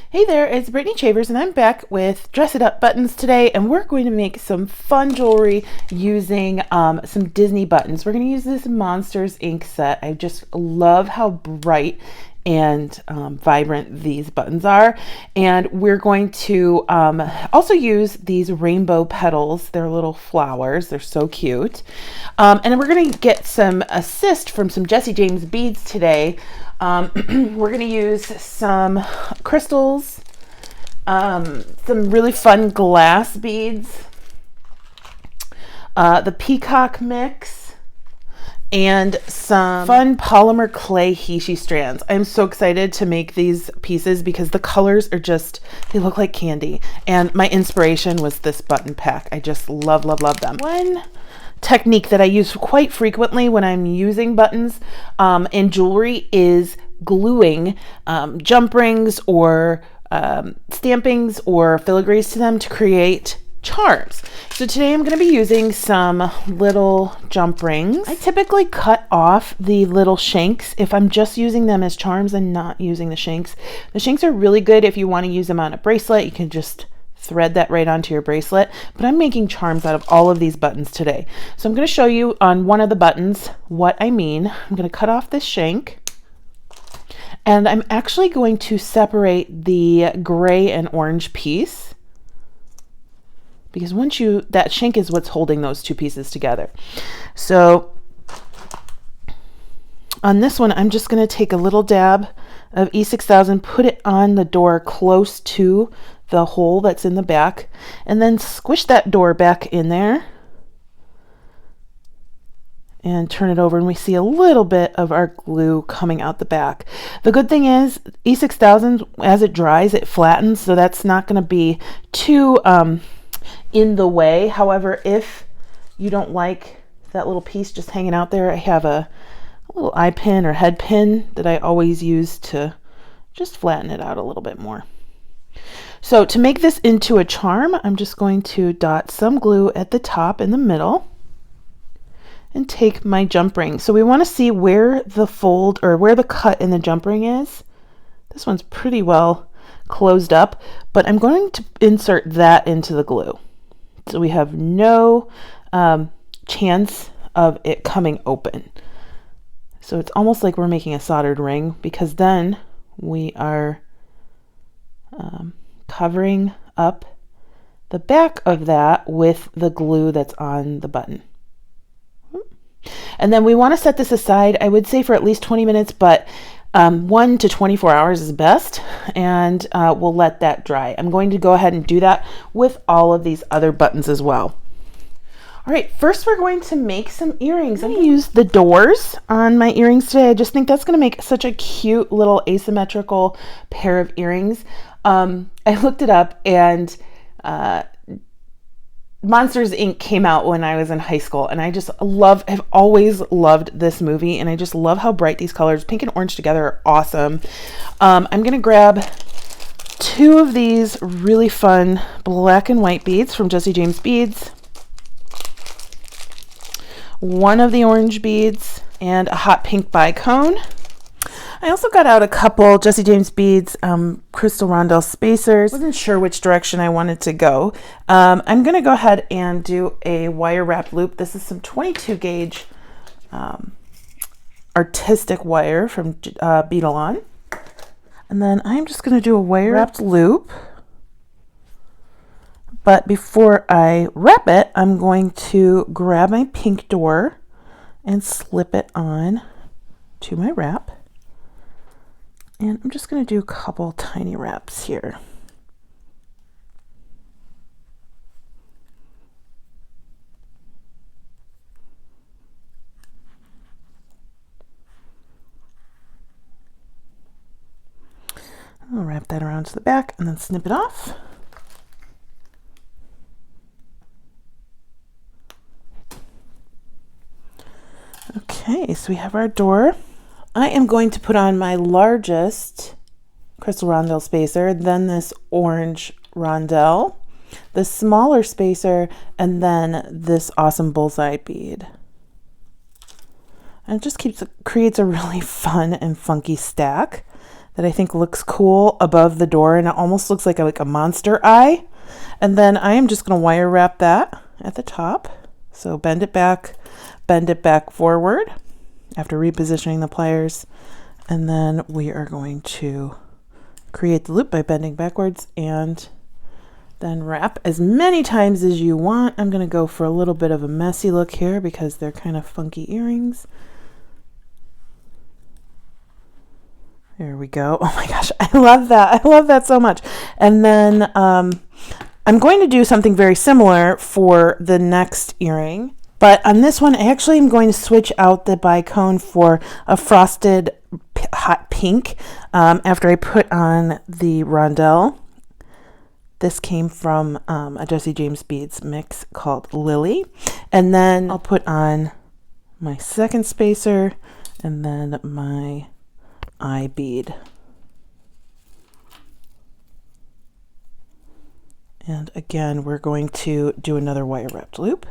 Hey there, it's Brittany Chavers and I'm back with Dress It Up buttons today, and we're going to make some fun jewelry using some Disney buttons. We're going to use this Monsters ink set. I just love how bright and vibrant these buttons are, and we're going to also use these rainbow petals. They're little flowers. They're so cute. And then we're going to get some assist from some Jesse James beads today. We're going to use some crystals, some really fun glass beads, the peacock mix, and some fun polymer clay Heishi strands. I'm so excited to make these pieces because the colors are just, they look like candy. And my inspiration was this button pack. I just love, love, love them. One technique that I use quite frequently when I'm using buttons in jewelry is gluing jump rings or stampings or filigrees to them to create charms. So today I'm going to be using some little jump rings. I typically cut off the little shanks if I'm just using them as charms and not using the shanks. The shanks are really good if you want to use them on a bracelet. You can just thread that right onto your bracelet, but I'm making charms out of all of these buttons today. So I'm going to show you on one of the buttons what I mean. I'm going to cut off this shank, and I'm actually going to separate the gray and orange piece, because that shank is what's holding those two pieces together. So on this one, I'm just going to take a little dab of E6000, put it on the door close to the hole that's in the back, and then squish that door back in there and turn it over, and we see a little bit of our glue coming out the back. The good thing is E6000, as it dries, it flattens, so that's not going to be too in the way. However, if you don't like that little piece just hanging out there, I have a little eye pin or head pin that I always use to just flatten it out a little bit more. So to make this into a charm, I'm just going to dot some glue at the top in the middle and take my jump ring. So we want to see where the fold or where the cut in the jump ring is. This one's pretty well closed up, but I'm going to insert that into the glue. So we have no chance of it coming open. So it's almost like we're making a soldered ring, because then we are covering up the back of that with the glue that's on the button. And then we want to set this aside, I would say, for at least 20 minutes, but 1 to 24 hours is best, and we'll let that dry. I'm going to go ahead and do that with all of these other buttons as well. All right, first we're going to make some earrings. I'm going to use the doors on my earrings today. I just think that's going to make such a cute little asymmetrical pair of earrings. I looked it up, and Monsters Inc. came out when I was in high school, and I just have always loved this movie, and I just love how bright these colors, pink and orange together, are awesome. I'm going to grab 2 of these really fun black and white beads from Jesse James Beads, 1 of the orange beads, and a hot pink bicone. I also got out a couple Jesse James Beads crystal rondelle spacers. Wasn't sure which direction I wanted to go. I'm going to go ahead and do a wire wrap loop. This is some 22 gauge artistic wire from Beadalon. And then I'm just going to do a wire wrapped loop. But before I wrap it, I'm going to grab my pink door and slip it on to my wrap. And I'm just going to do a couple tiny wraps here. I'll wrap that around to the back and then snip it off. Okay, so we have our door. I am going to put on my largest crystal rondelle spacer, then this orange rondelle, the smaller spacer, and then this awesome bullseye bead. And it just creates a really fun and funky stack that I think looks cool above the door, and it almost looks like a monster eye. And then I am just going to wire wrap that at the top. So bend it back forward after repositioning the pliers. And then we are going to create the loop by bending backwards and then wrap as many times as you want. I'm going to go for a little bit of a messy look here because they're kind of funky earrings. There we go. Oh my gosh, I love that. I love that so much. And then I'm going to do something very similar for the next earring. But on this one, I actually am going to switch out the bicone for a frosted hot pink after I put on the rondelle. This came from a Jesse James Beads mix called Lily. And then I'll put on my second spacer and then my eye bead. And again, we're going to do another wire wrapped loop.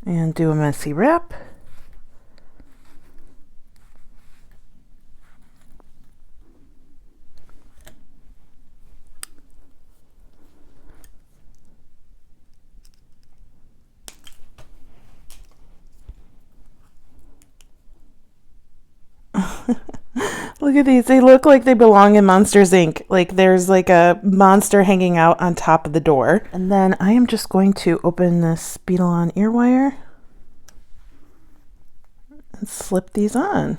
And do a messy wrap. Look at these. They look like they belong in Monsters Inc. Like there's like a monster hanging out on top of the door. And then I am just going to open this Beadle-On ear wire and slip these on.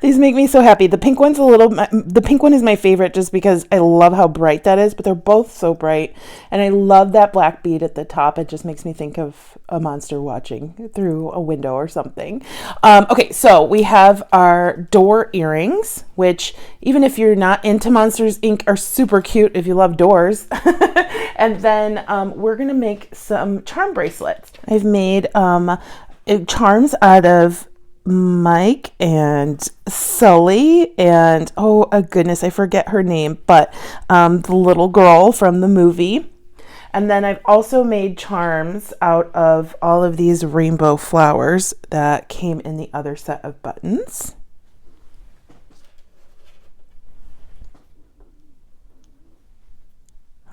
These make me so happy. The pink one's the pink one is my favorite just because I love how bright that is, but they're both so bright. And I love that black bead at the top. It just makes me think of a monster watching through a window or something. Okay, so we have our door earrings, which even if you're not into Monsters Inc. are super cute if you love doors. And then we're going to make some charm bracelets. I've made charms out of Mike and Sully and oh goodness, I forget her name, but the little girl from the movie. And then I've also made charms out of all of these rainbow flowers that came in the other set of buttons.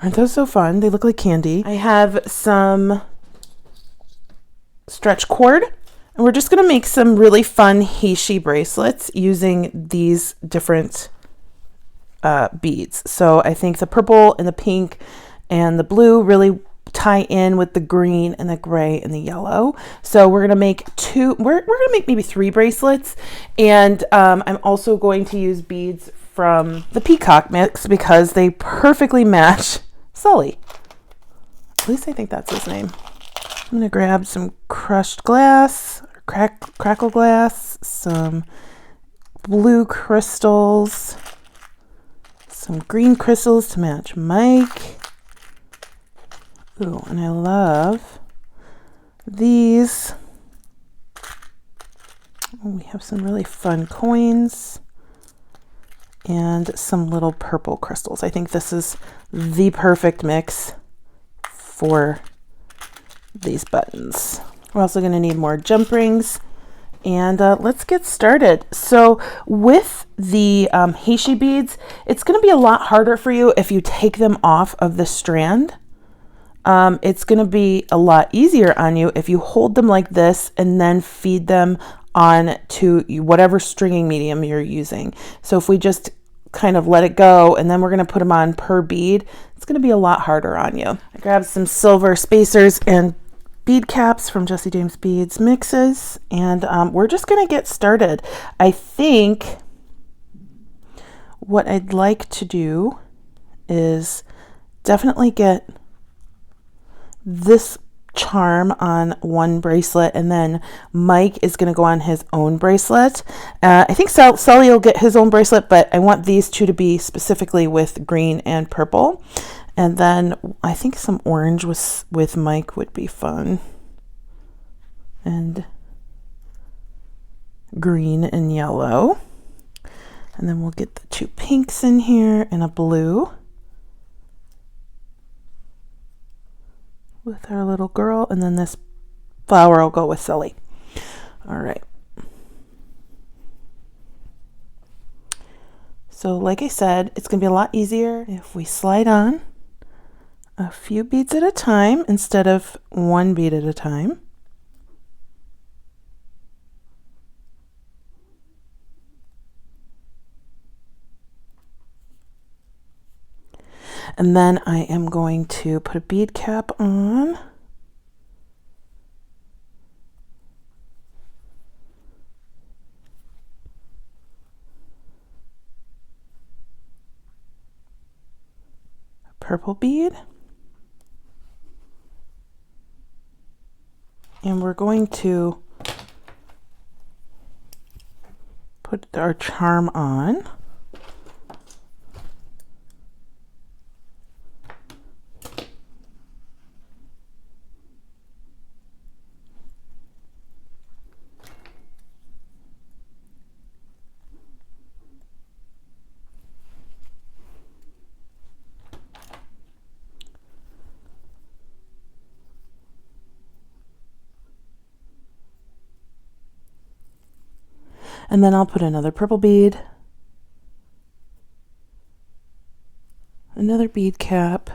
Aren't those so fun? They look like candy. I have some stretch cord. And we're just going to make some really fun he-she bracelets using these different beads. So I think the purple and the pink and the blue really tie in with the green and the gray and the yellow. So we're going to make we're going to make maybe 3 bracelets. And I'm also going to use beads from the Peacock mix because they perfectly match Sully. At least I think that's his name. I'm going to grab some crushed glass, crackle glass, some blue crystals, some green crystals to match Mike. Ooh, and I love these. Oh, we have some really fun coins and some little purple crystals. I think this is the perfect mix for these buttons. We're also going to need more jump rings, and let's get started. So with the he-she beads, it's going to be a lot harder for you if you take them off of the strand. It's going to be a lot easier on you if you hold them like this and then feed them on to whatever stringing medium you're using. So if we just kind of let it go and then we're going to put them on per bead, it's going to be a lot harder on you. I grabbed some silver spacers and bead caps from Jesse James Beads mixes, and we're just going to get started. I think what I'd like to do is definitely get this charm on one bracelet, and then Mike is going to go on his own bracelet. I think Sully will get his own bracelet, but I want these two to be specifically with green and purple. And then I think some orange with Mike would be fun. And green and yellow. And then we'll get the two pinks in here and a blue with our little girl. And then this flower will go with Sully. All right. So like I said, it's going to be a lot easier if we slide on a few beads at a time instead of one bead at a time. And then I am going to put a bead cap on. A purple bead. And we're going to put our charm on. And then I'll put another purple bead, another bead cap,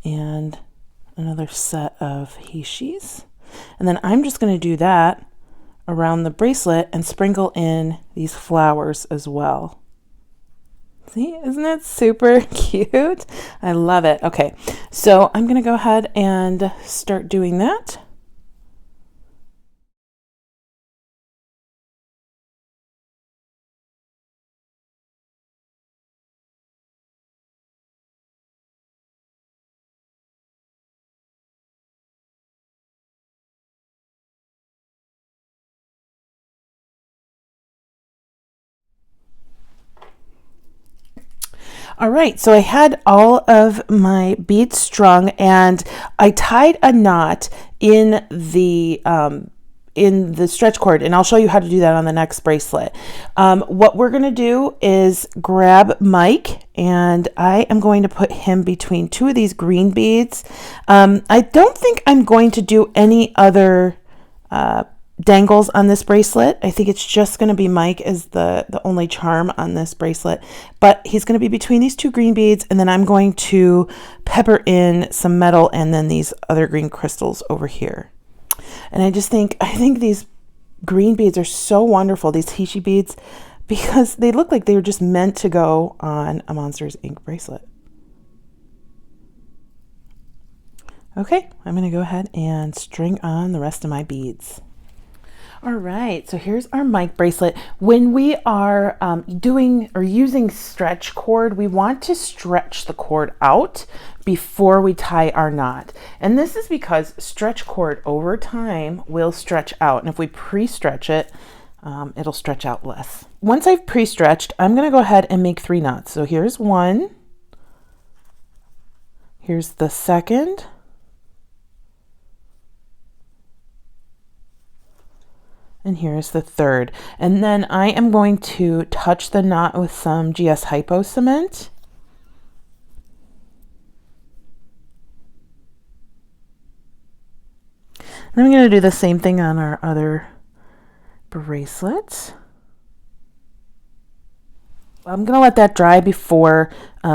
and another set of hishis. And then I'm just going to do that around the bracelet and sprinkle in these flowers as well. See, isn't it super cute? I love it. Okay, so I'm going to go ahead and start doing that. All right, so I had all of my beads strung and I tied a knot in the stretch cord, and I'll show you how to do that on the next bracelet. What we're going to do is grab Mike, and I am going to put him between two of these green beads. I don't think I'm going to do any other dangles on this bracelet. I think it's just going to be Mike as the only charm on this bracelet, but he's going to be between these two green beads, and then I'm going to pepper in some metal and then these other green crystals over here. And I think these green beads are so wonderful, these Hishi beads, because they look like they were just meant to go on a Monsters Inc. bracelet. Okay, I'm going to go ahead and string on the rest of my beads. All right, so here's our Mike bracelet. When we are doing or using stretch cord, we want to stretch the cord out before we tie our knot. And this is because stretch cord over time will stretch out. And if we pre-stretch it, it'll stretch out less. Once I've pre-stretched, I'm gonna go ahead and make 3 knots. So here's one, here's the second, and here's the third. And then I am going to touch the knot with some GS Hypo cement. And I'm going to do the same thing on our other bracelets. I'm going to let that dry before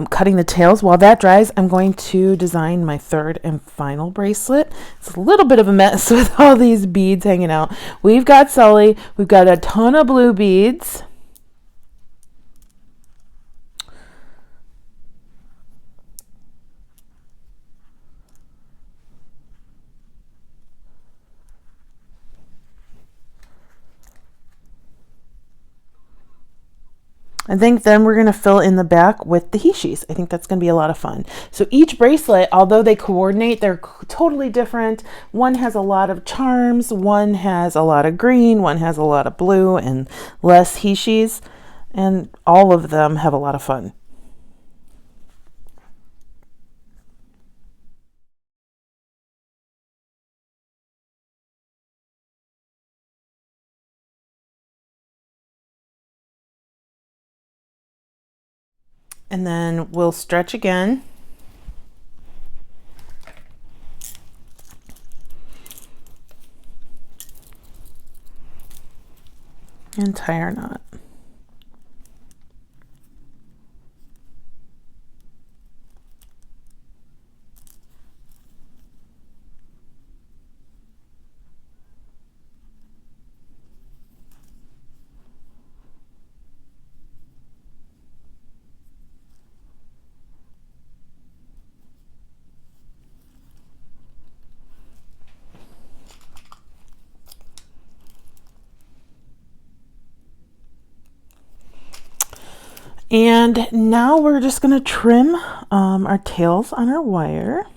cutting the tails. While that dries, I'm going to design my third and final bracelet. It's a little bit of a mess with all these beads hanging out. We've got Sully. We've got a ton of blue beads. I think then we're going to fill in the back with the Hishis. I think that's going to be a lot of fun. So each bracelet, although they coordinate, they're totally different. One has a lot of charms, one has a lot of green, one has a lot of blue and less Hishis, and all of them have a lot of fun. And then we'll stretch again. And tie our knot. And now we're just going to trim our tails on our wire.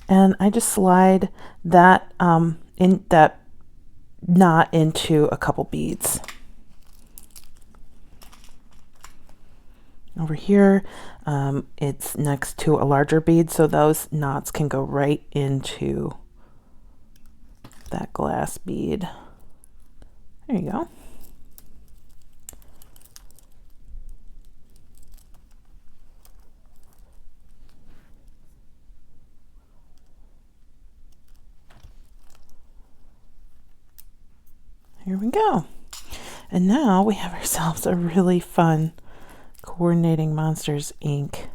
And I just slide that in that knot into a couple beads. Over here, it's next to a larger bead, so those knots can go right into that glass bead. There you go. Here we go. And now we have ourselves a really fun Coordinating Monsters Inc.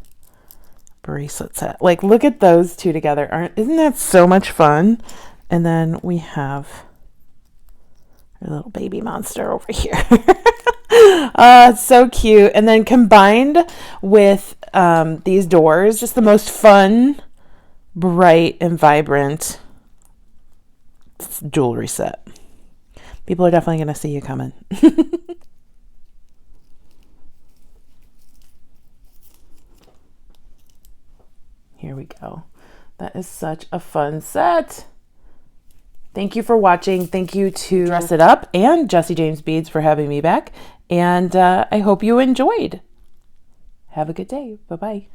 bracelet set. Like, look at those two together. Isn't that so much fun? And then we have our little baby monster over here. It's so cute. And then combined with these doors, just the most fun, bright, and vibrant jewelry set. People are definitely going to see you coming. Here we go. That is such a fun set. Thank you for watching. Thank you to Dress It Up and Jesse James Beads for having me back. And I hope you enjoyed. Have a good day. Bye-bye.